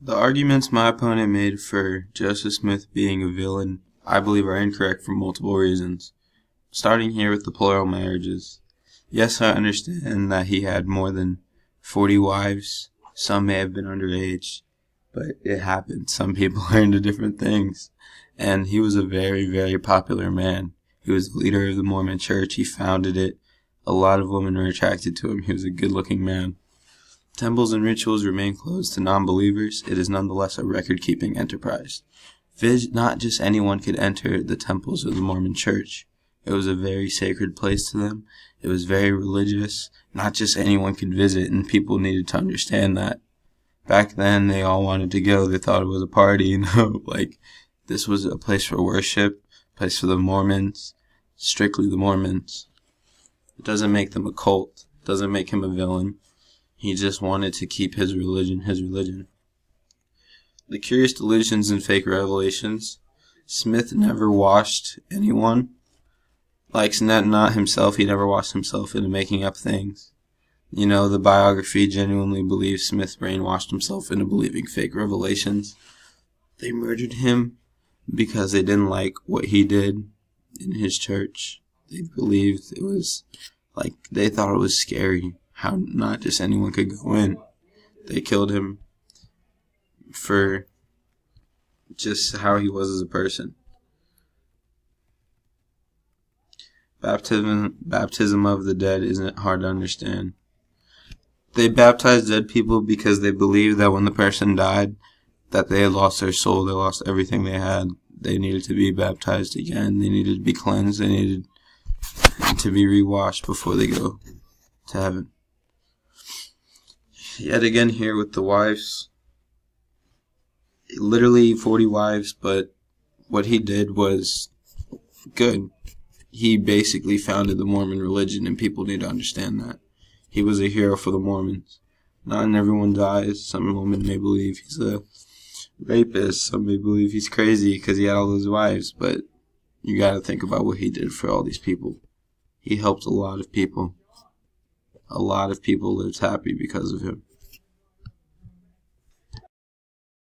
The arguments my opponent made for Joseph Smith being a villain, I believe, are incorrect for multiple reasons. Starting here with the plural marriages. Yes, I understand that he had more than 40 wives. Some may have been underage, but it happened. Some people are into different things. And he was a very, very popular man. He was the leader of the Mormon church. He founded it. A lot of women were attracted to him. He was a good-looking man. Temples and rituals remain closed to non-believers. It is nonetheless a record-keeping enterprise. Not just anyone could enter the temples of the Mormon church. It was a very sacred place to them. It was very religious. Not just anyone could visit, and people needed to understand that. Back then, they all wanted to go. They thought it was a party, this was a place for worship, a place for the Mormons, strictly the Mormons. It doesn't make them a cult. It doesn't make him a villain. He just wanted to keep his religion his religion. The curious delusions and fake revelations. Smith never washed anyone. Not himself, he never washed himself into making up things. The biography genuinely believes Smith brainwashed himself into believing fake revelations. They murdered him because they didn't like what he did in his church. They believed it was, they thought it was scary how not just anyone could go in. They killed him for just how he was as a person. Baptism of the dead isn't hard to understand. They baptized dead people because they believed that when the person died, that they had lost their soul, they lost everything they had. They needed to be baptized again. They needed to be cleansed. They needed to be rewashed before they go to heaven. Yet again here with the wives. Literally 40 wives, but what he did was good. He basically founded the Mormon religion, and people need to understand that. He was a hero for the Mormons. Not everyone dies. Some women may believe he's a rapist. Some may believe he's crazy because he had all those wives, but you gotta think about what he did for all these people. He helped a lot of people. A lot of people lived happy because of him.